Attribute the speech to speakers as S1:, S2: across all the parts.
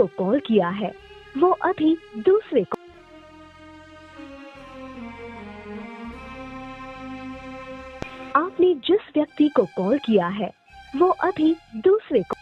S1: को कॉल किया है वो अभी दूसरे को आपने जिस व्यक्ति को कॉल किया है वो अभी दूसरे को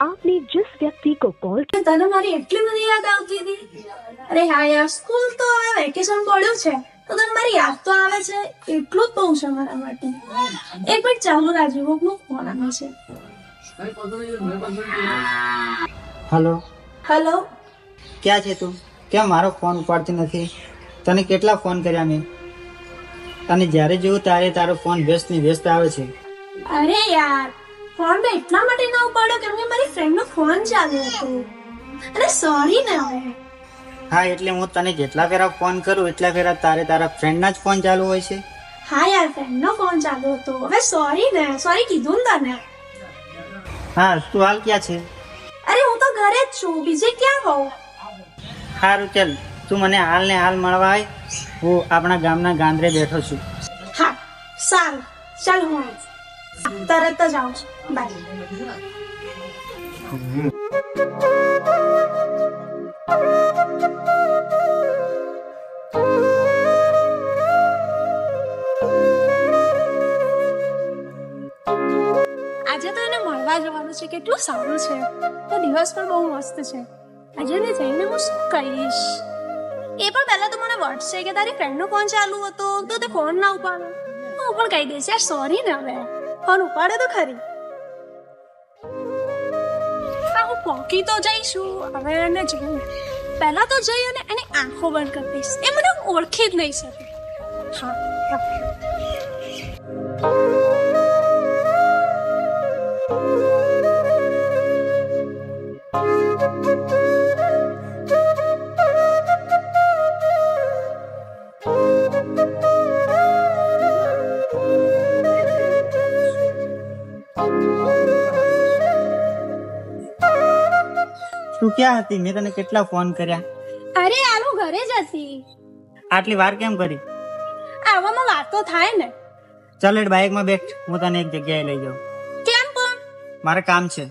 S1: आपने जिस व्यक्ति को कॉल
S2: તને મારી એટલી બધી યાદ આવતી હતી. અરે હા યાર, સ્કૂલ તો હવે વેકેશન પડ્યું છે તો તને મારી યાદ તો આવે છે, એટલું જ બહુ છે મારા માટે. એક મિનિટ ચાલુ રાખજો, કોકનો ફોન આવે છે.
S3: हेलो
S2: હેલો,
S3: क्या છે તું? કેમ મારો ફોન ઉપાડતી નથી? તને કેટલા ફોન કર્યા મેં, અને જ્યારે જોઉં ત્યારે તારો ફોન વ્યસ્ત ને વ્યસ્ત આવે છે.
S2: અરે યાર, ફોન મેં એટલા માટે ના ઉપાડ્યો કેમ કે મારી ફ્રેન્ડનો ફોન ચાલુ હતો. અરે સોરી ને હવે.
S3: હા, એટલે હું તને જેટલા ફેરા ફોન કરું એટલા ફેરા તારા ફ્રેન્ડના જ ફોન ચાલુ હોય છે.
S2: હા યાર, ફ્રેન્ડનો ફોન ચાલુ હતો. હવે સોરી ને, સોરી કીધું ને તને.
S3: હા, તું હાલ ક્યાં છે?
S2: અરે હું તો ઘરે જ છું, બીજે ક્યાં હોઉં?
S3: સારું ચાલ, તું મને હાલ ને હાલ મળવા આય. હું આપણા ગામના ગાંધરે બેઠો છું.
S2: હા સારું, ચાલ હું તરત જ આવું છું. બાય. આજે તો એને મળવા જવાનું છે, કેટલું સારું છે. તો દિવસ પણ બહુ મસ્ત છે. આજે ને જઈને હું શું કહીશ. એ પણ પહેલા તો મને વટશે કે તારી ફ્રેન્ડનો ફોન ચાલુ હતો તો તે ફોન ના ઉપાડો. હું પણ કહી દઈશ યાર, સોરી ને હવે. ફોન ઉપાડે તો ખરી. હા, હું પોકી તો જઈશું. હવે એને જોઉં પહેલા તો જઈ અને એની આંખો બંધ કરી દઈશ. એ મને ઓળખી જ નહીં શકે. હા
S3: તું ક્યાં હતી? મેં તને કેટલા ફોન કર્યા.
S2: અરે યાર, હું ઘરે જ હતી.
S3: આટલી વાર કેમ કરી?
S2: આવામાં વાત તો થાય ને.
S3: ચાલ એડ બાઇકમાં બેઠ, હું તને એક જગ્યાએ લઈ જાઉં.
S2: કેમ પણ?
S3: મારે કામ છે.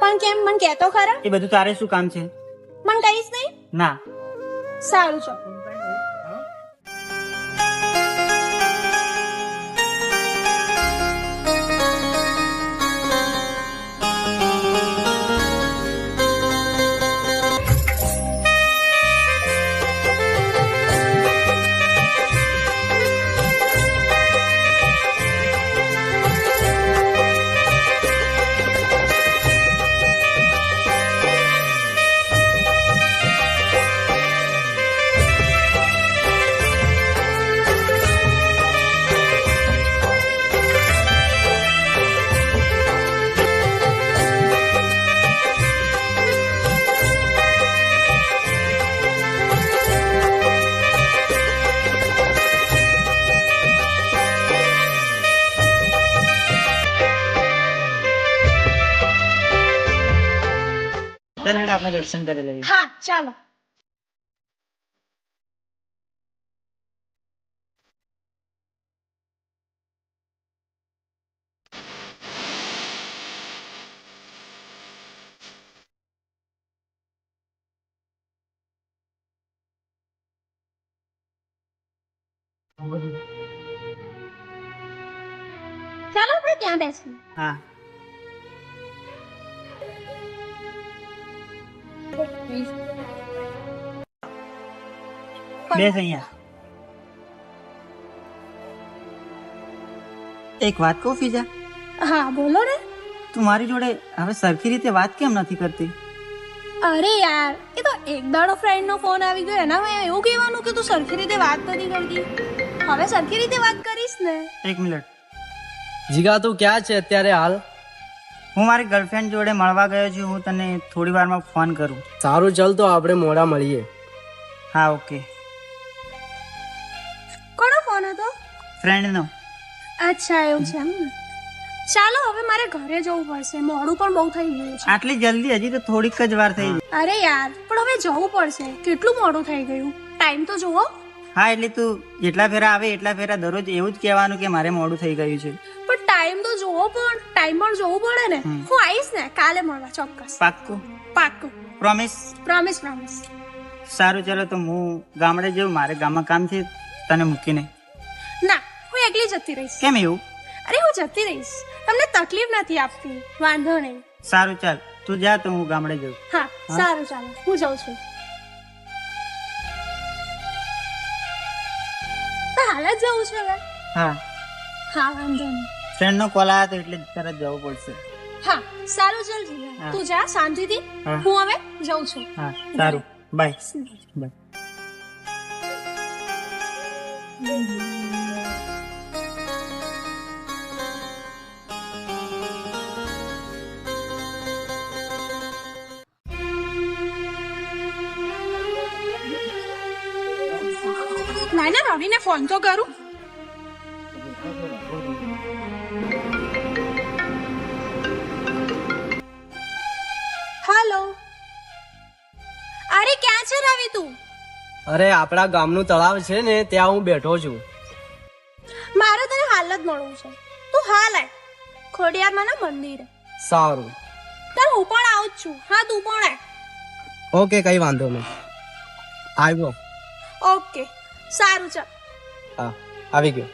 S2: પણ કેમ? મને કહેતો ખરા.
S3: એ બધું તારે શું કામ છે?
S2: મને કહીશ નહીં?
S3: ના.
S2: સારું છો.
S3: ચાલ હેડ આપણે દર્શન કરી લઈએ.
S2: હા ચાલો. ચાલો આપણે ત્યાં બેસીએ.
S3: હા. બેસ અહીંયા. એક વાત કહું ફિજા?
S2: હા બોલો ને.
S3: તું મારી જોડે હવે સરખી રીતે વાત કેમ નથી કરતી?
S2: અરે યાર, એ તો એક દાડો ફ્રેન્ડનો ફોન આવી ગયો એના એવું કહેવાનું કે તું સરખી રીતે વાત નથી કરતી. હવે સરખી રીતે વાત કરીશ ને.
S3: એક મિનિટ.
S4: જીગા તું ક્યાં છે અત્યારે હાલ?
S3: હું મારી ગર્લફ્રેન્ડ જોડે મળવા ગયો છું. હું તને થોડી વારમાં ફોન કરું.
S4: સારું, ચાલ તો આપણે મોડા મળીએ.
S3: હા ઓકે.
S2: કોનો ફોન હતો?
S3: ફ્રેન્ડનો.
S2: અચ્છા એવું છે એમ ને. ચાલો હવે મારે ઘરે જવું પડશે, મોડું પણ બહુ થઈ ગયું છે.
S3: આટલી જલ્દી? હજી તો થોડીક જ વાર થઈ.
S2: અરે યાર, પણ હવે જવું પડશે. કેટલું મોડું થઈ ગયું. ટાઈમ તો જુઓ.
S3: હા, એટલે તું જેટલા ફેરા આવે એટલા ફેરા દરરોજ એવું જ કહેવાનું કે મારે મોડું થઈ ગયું છે.
S2: પણ ટાઈમ તો જોવો પણ ટાઈમ પણ જોવું પડે ને. હું આવીશ ને કાલે મળવા ચોક્કસ.
S3: પાક્કું?
S2: પાક્કું.
S3: પ્રોમિસ?
S2: પ્રોમિસ.
S3: સારું, ચાલો તો હું ગામડે જઉં, મારે ગામમાં કામ છે, તને મૂકીને.
S2: ના, હું એકલી જતી રહીશ.
S3: કેમ એવું?
S2: અરે હું જતી રહીશ, તમને તકલીફ નથી આપતી, વાંધો નહીં.
S3: સારું, ચાલ તું જા તો હું ગામડે જઉં.
S2: હા સારું, ચાલો હું જાઉં છું. તો હાલ જ જવું છે હવે?
S3: હા,
S2: વાંધો નહીં.
S3: ફ્રેન્ડનો કોલ આવ્યો તો એટલે તરત જવું પડશે.
S2: હા સારું, ચાલ જીગર,
S3: હા.
S2: તું જા શાંતિથી.
S3: હા.
S2: હું હવે જાઉં છું.
S3: હા સારું, બાય. બાય.
S2: લાઈને રવિને ફોન તો કરું. હેલો. અરે ક્યાં છે રવિ તું?
S4: અરે આપણા ગામનું તળાવ છે ને ત્યાં હું બેઠો છું.
S2: મારે તને હાલ જ મળવું છે, તું હાલ આય ખોડિયારમાં ના મંદિરે.
S4: સારું.
S2: તાર હું પણ આવું જ છું. હા તું પણ આય.
S4: ઓકે, કઈ વાંધો નહીં. આવ્યો.
S2: ઓકે સારું, ચાલ.
S4: હા, આવી ગયો.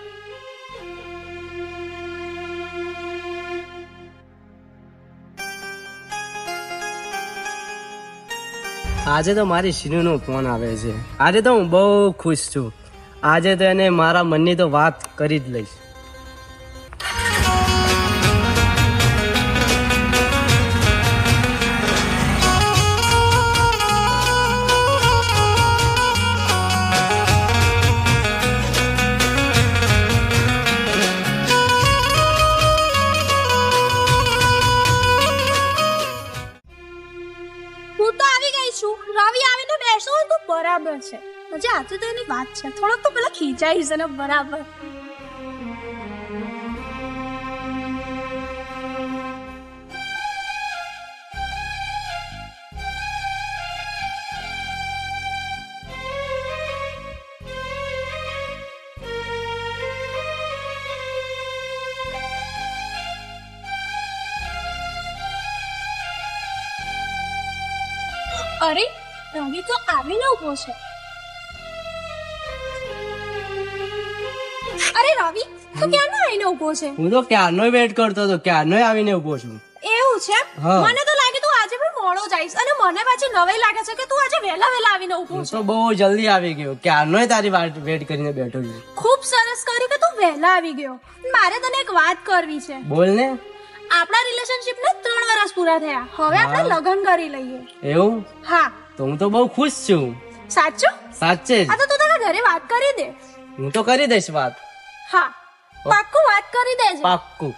S4: આજે તો મારી શીનુનો ફોન આવે છે. આજે તો હું બહુ ખુશ છું. આજે તો એને મારા મનની તો વાત કરી જ લઈશ.
S2: હું તો આવી ગઈ છું. રવિ આવીને બેસો તો બરાબર છે. હજી આજે તો એની વાત છે, થોડોક તો પેલા ખીજાઈ છે ને બરાબર. અરે રવિ તો આવીને ઉભો છે. અરે રવિ તો ક્યાંનો આવીને ઉભો છે?
S4: હું તો ક્યારનો વેટ કરતો હતો, ક્યારનો આવીને ઉભો છું.
S2: એવું છે?
S4: હા.
S2: મને તો લાગે તું આજે પણ મોડો જઈશ, અને મને પાછી નવાઈ લાગે છે કે તું આજે વહેલા આવીને ઉભો
S4: હું
S2: છે.
S4: તો બહુ જલ્દી આવી ગયો, ક્યારનો તારી વાત વેટ કરીને બેઠો છું.
S2: ખૂબ સરસ કર્યું કે તું વહેલા આવી ગયો. મારે તને એક વાત કરવી છે.
S4: બોલ ને.
S2: આપણા રિલેશનશિપ ને 3 વર્ષ પૂરા થયા, હવે આપણે લગ્ન કરી લઈએ.
S4: એવું?
S2: હા.
S4: તો હું તો બહુ ખુશ છું.
S2: સાચું?
S4: સાચે જ.
S2: આ તો તું તારા ઘરે વાત કરી દે.
S4: હું તો કરી દઈશ વાત.
S2: હા પાક્કું વાત કરી દેજે.
S4: પાક્કું.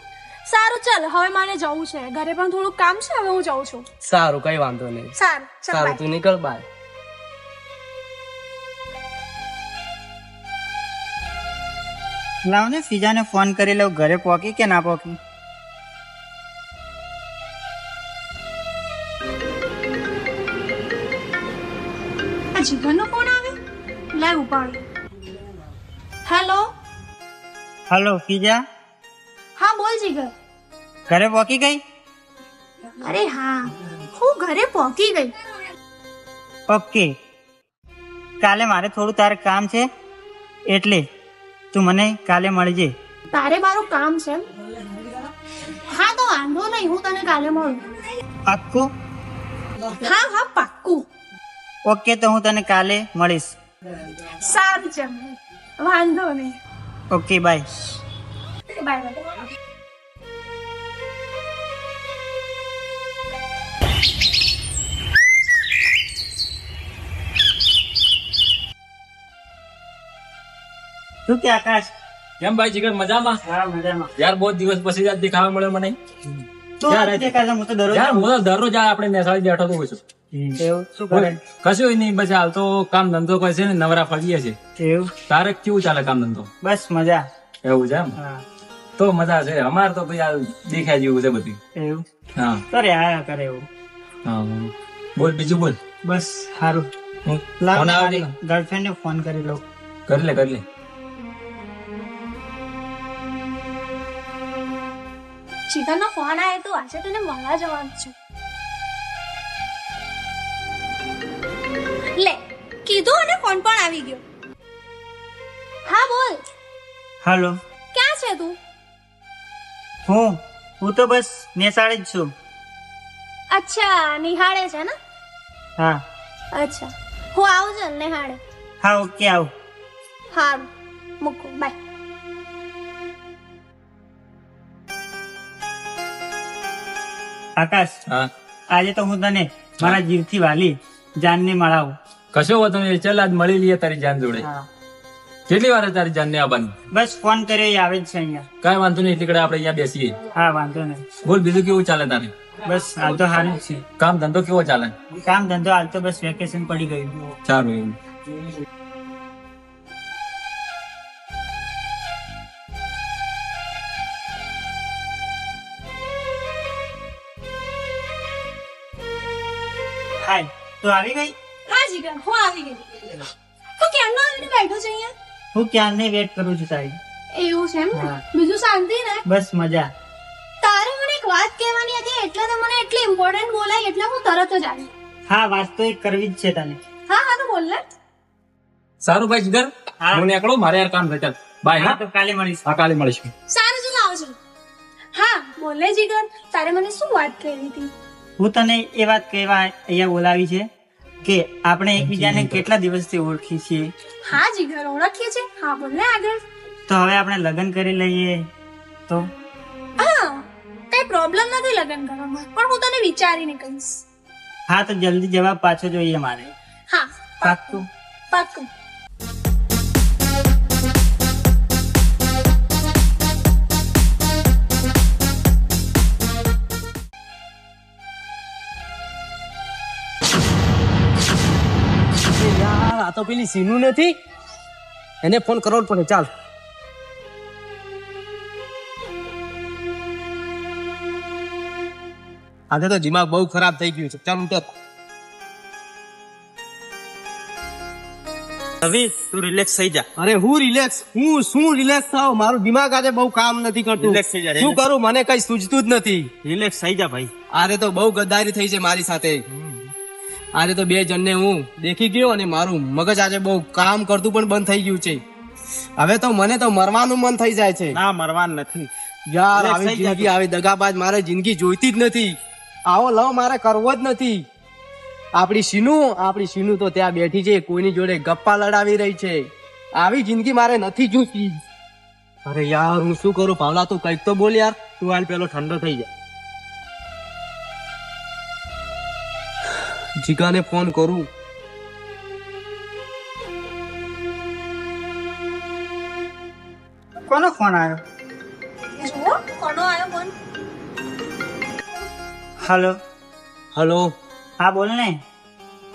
S2: સારું, ચાલ હવે મારે જવું છે, ઘરે પણ થોડું કામ છે, હવે હું જાઉં છું.
S4: સારું, કઈ વાંધો નહીં.
S2: સારું ચાલ,
S4: સારું,
S2: bye.
S4: તું નીકળ બાય.
S3: લાવ ને ફીજાને ફોન કરી લઉં, ઘરે પહોંચી કે ના પહોંચી.
S2: આ જીગરનો ફોન આવ્યો, લે ઉપાડ. હેલો.
S3: હલો ફીજા,
S2: હા બોલ જીગર.
S3: ઘરે પહોંચી ગઈ?
S2: અરે હા, હું ઘરે પહોંચી ગઈ.
S3: ઓકે, કાલે મારે થોડું તારે કામ છે, એટલે તું મને કાલે મળજે.
S2: તારે મારું કામ છે? હા તો વાંધો નહીં, હું તને કાલે મળું.
S3: પાક્કું?
S2: હા પાક્કું.
S3: ઓકે, તો હું તને કાલે મળીશ.
S2: સારું ચાલ, વાંધો નહીં.
S3: Okay, bye.
S2: બાય.
S3: શું કે આકાશ?
S5: કેમ ભાઈ જીગર મજામાં?
S3: હા, મજામાં.
S5: યાર બહુ દિવસ પછી યાર દેખાવા મળ્યો મને.
S3: તું
S5: યાર,
S3: આજે કાલે હું તો દરરોજ
S5: યાર
S3: આવું.
S5: હું તો દરરોજ આ આપણે નેસાળી બેઠો તો છું.
S3: એવું શું કરે?
S5: કશું નહીં, બસ હાલ તો કામ ધંધો કરે છે ને નવરા ફરીએ છે.
S3: એવું?
S5: તારે કેવું ચાલે કામ ધંધો?
S3: બસ મજા.
S5: એવું છે એમ?
S3: હા,
S5: તો મજા છે. અમારે તો ભાઈ આ દેખાય જેવું છે બધું.
S3: એવું
S5: હા
S3: કરે, આયા કરે એવું.
S5: હા બોલ, બીજું બોલ.
S3: બસ સારું.
S5: હું
S3: લાવ
S5: ફોન આવે છે?
S3: ગર્લફ્રેન્ડ ને ફોન કરી લઉં.
S5: કરી લે.
S2: શીતલનો ફોન આવ્યો તો આજે તને મળવા જવાનું છે. લે કીધું અને ફોન પણ આવી ગયો. હા બોલ,
S3: હાલો.
S2: ક્યાં છે તું?
S3: હું તો બસ નેસાડે જ છું.
S2: અચ્છા, નિહાળે છે ને?
S3: હા.
S2: અચ્છા, હું આવું છું નિહાળે.
S3: હા, ઓકે, આવ.
S2: હારું, મૂકો, બાય.
S3: આકાશ,
S5: હા
S3: આજે તો હું તને મારા જીવથી વાલી જાનને મળાવું.
S5: કશો વાંધો નહીં, ચાલ આજ મળી લઈએ તારી જાન જોડે.
S3: હા.
S5: કેટલી વાર તારી જાન ને આવવાની?
S3: બસ ફોન કર્યો, એ આવે જ છે અહીંયા.
S5: કાંઈ વાંધો નહીં, એટલી કડે આપણે અહીંયા બેસીએ.
S3: હા, વાંધો નહીં.
S5: બોલ બીજું કેવું ચાલે તારે?
S3: બસ હાલ તો સારું જ છે.
S5: કામ ધંધો કેવો ચાલે?
S3: કામ ધંધો હાલ તો બસ વેકેશન પડી ગયું.
S5: સારું એવું.
S3: હાય, તો આવી ગઈ?
S2: હા જીગર, હું આવી ગઈ. તું ક્યારનો આવીને બેઠો છે અહીંયા?
S3: હું ક્યારની વેટ કરું છું તારી.
S2: એવું છે એમ ને?
S3: હા.
S2: બીજું શાંતિ ને?
S3: બસ મજા.
S2: તારે મને એક વાત કહેવાની હતી, એટલે તો મને એટલી ઇમ્પોર્ટન્ટ બોલાય એટલે હું તરત જ આવી.
S3: હા, વાત તો એક કરવી જ છે તને.
S2: હા હા, તો બોલ ને.
S5: સારું ભાઈ જીગર,
S3: હા.
S5: હું નીકળો, મારે યાર કામ છે. ચાલ બાય.
S3: હા,
S5: હા,
S3: તો કાલે મળીશું.
S5: હા કાલે મળીશું.
S2: સારું ચલો આવજો. હા બોલ ને જીગર, તારે મને શું વાત કરવી હતી?
S3: હું તને એ વાત કહેવા અહીંયા બોલાવી છે કે આપણે એકબીજાને કેટલા દિવસથી ઓળખી છીએ,
S2: હા જીગર, ઓળખીએ છે. હા બોલ ને આગળ.
S3: તો હવે આપણે લગ્ન કરી લઈએ તો?
S2: હા, કઈ પ્રોબ્લેમ નથી લગ્ન કરવામાં, પણ હું તને વિચારીને કહીશ.
S3: હા, તો જલ્દી જવાબ પાછો જોઈએ મારે.
S2: હા
S3: પાક્કું?
S2: પાક્કું.
S4: યાર આ તો પેલી સીનું નથી, એને ફોન કરવો જ પડે. ચાલ આજે તો દિમાગ બહુ ખરાબ થઈ ગયું છે. ચાલ ઉતર.
S3: હવે તું રિલેક્સ થઈ જા.
S4: અરે હું રિલેક્સ, હું શું રિલેક્સ થાવ? મારું દિમાગ આજે બહુ કામ નથી કરતું.
S3: Relax થઈ જા,
S4: શું કરું, મને કઈ સૂઝતું જ નથી.
S3: રિલેક્સ થઈ જા ભાઈ.
S4: આજે તો બહુ ગદ્દારી થઈ છે મારી સાથે. આજે તો બે જણને હું દેખી ગયો અને મારું મગજ આજે બહુ કામ કરતું પણ બંધ થઈ ગયું છે. હવે તો મને તો મરવાનું મન થઈ જાય છે.
S3: ના, મરવાન નથી.
S4: યાર
S3: Relax
S4: આવી
S3: થઈ જા
S4: જિંદગી, આવી દગાબાજ મારે જિંદગી જોઈતી જ નથી. આવો લવ મારે કરવો જ નથી. આપણી સીનું તો ત્યાં બેઠી છે, કોઈની જોડે ગપ્પા લડાવી રહી છે. આવી જિંદગી મારે નથી જોઈતી. અરે યાર હું શું કરું? ભાવલા તું કઈક તો બોલ યાર.
S3: તું હાલ પેલો ઠંડો થઈ જા.
S4: જીગાને ફોન કરું.
S3: કોનો ફોન આવ્યો?
S2: જુઓ કોનો આવ્યો ફોન.
S3: હાલો.
S4: હલો,
S3: હા બોલ ને.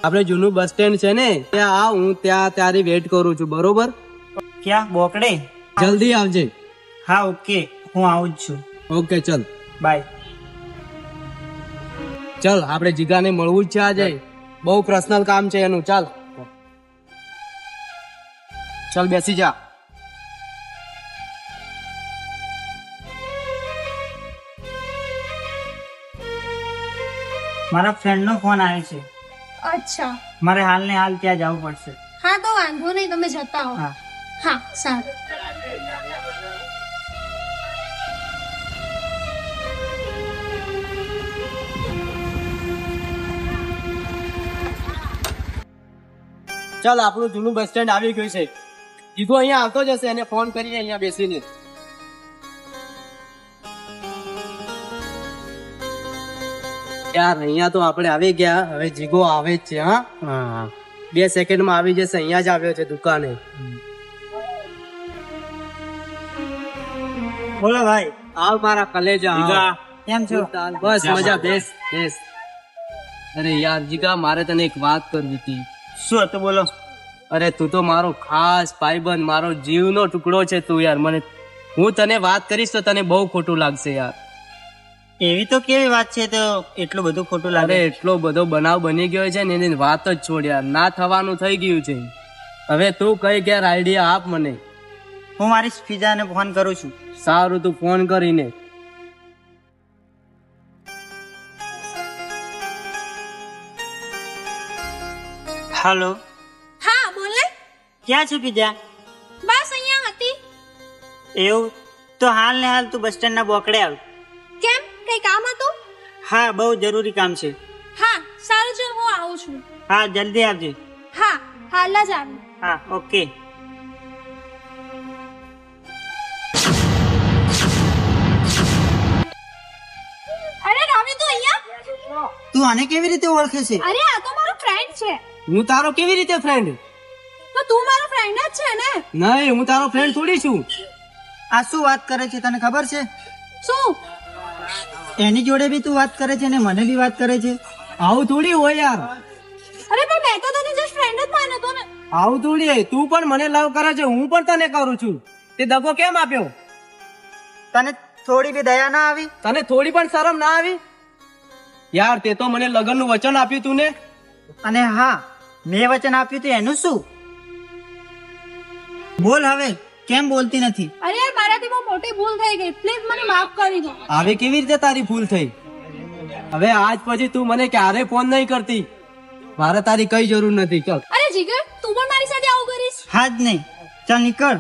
S4: આપણે જૂનું બસ સ્ટેન્ડ છે ને ત્યાં આવ, હું ત્યાં તારી વેટ કરું છું. બરોબર?
S3: ક્યાં? બોકડે?
S4: જલ્દી આવજે.
S3: હા, ઓકે, હું આવું જ છું.
S4: ઓકે ચલ.
S3: બાય.
S4: ચલ આપણે જીગાને મળવું જ છે આજે. બહુ પર્સનલ કામ છે એનું. ચાલ ચલ બેસી જા.
S3: મારા ફ્રેન્ડ નો ફોન આવ્યો છે.
S2: અચ્છા,
S3: મારે હાલ ને હાલ ત્યાં જવું પડશે.
S2: હા તો વાંધો નહીં, તમે જતા હો.
S3: હા.
S2: હા સારું.
S4: ચાલ આપણું જૂનું બસ સ્ટેન્ડ આવી ગયું છે. જીગો અહીંયા આવતો જ હશે, એને ફોન કરીને અહીંયા બેસીને. યાર અહીંયા તો આપણે આવી ગયા. હવે જીગો આવે જ છે. હા 2 સેકન્ડમાં આવી જશે. અહીંયા જ આવ્યો છે દુકાને.
S3: બોલો ભાઈ.
S4: આવ મારા કલેજા આવ.
S3: કેમ છો?
S4: બસ મજા. બેસ બેસ. અરે યાર જીગા, મારે તને એક વાત કરવી હતી.
S3: શું હતું? બોલો.
S4: અરે તું તો મારો ખાસ ભાઈબંધ, મારો જીવનો ટુકડો છે તું યાર. મને હું તને વાત કરીશ તો તને બહુ ખોટું લાગશે યાર.
S3: એવી તો કેવી વાત છે તો એટલું બધું ખોટું
S4: અરે
S3: લાગે?
S4: એટલો બધો બનાવ બની ગયો છે ને એની વાત જ છોડ યાર. ના થવાનું થઈ ગયું છે. હવે તું કઈ ક્યારે આઈડિયા આપ મને.
S3: હું મારી ફિજાને ફોન કરું છું.
S4: સારું તું ફોન કરીને.
S3: હાલો,
S2: હા બોલ ને.
S3: ક્યાં છે બીજા?
S2: બસ અહીંયા હતી.
S3: એવું તો હાલ ને હાલ તું બસ સ્ટેન્ડ ના બોકડે આવ.
S2: કેમ, કઈ કામ હતું?
S3: હા, બહુ જરૂરી કામ છે.
S2: હા સારું, ચાલ હું આવું છું.
S3: હા, જલ્દી આવજે.
S2: હા હાલ જ આવી.
S3: હા, ઓકે.
S2: અરે રાવી, તું અહીંયા?
S3: તું આને કેવી રીતે ઓળખે છે?
S2: અરે આ તો મારો ફ્રેન્ડ છે.
S4: હું તારો કેવી રીતે ફ્રેન્ડ?
S2: તો તું મારો ફ્રેન્ડ જ છે ને?
S4: નહીં, હું તારો ફ્રેન્ડ થોડી છું.
S3: આ શું વાત કરે છે, તને ખબર છે?
S2: શું?
S3: એની જોડે બી તું વાત કરે છે ને મને બી વાત કરે છે.
S4: આવું થોડી હોય યાર,
S2: અરે પણ મેં તો તને જસ્ટ ફ્રેન્ડ જ માન્યો તો ને.
S4: આવું થોડી હોય. તું પણ મને લવ કરે છે, હું પણ તને કરું છું. તે દગો કેમ આપ્યો?
S3: તને થોડી બી દયા ના આવી?
S4: તને થોડી પણ શરમ ના આવી? યાર, તે તો મને લગ્નનું વચન આપ્યું તું ને.
S3: અને હા, મેં વચન આપ્યું હતું એનું શું? બોલ હવે, કેમ બોલતી નથી?
S2: અરે યાર, મારાથી બહુ મોટી ભૂલ થઈ ગઈ, પ્લીઝ મને માફ કરી દો.
S4: હવે કેવી રીતે તારી ભૂલ થઈ? હવે આજ પછી તું મને ક્યારે ફોન નહીં કરતી. મારે તારી કઈ જરૂર નથી. ચાલ.
S2: અરે જીગર, તું પણ મારી સાથે આવું કરીશ?
S3: હા જ નહીં. ચાલ નીકળ.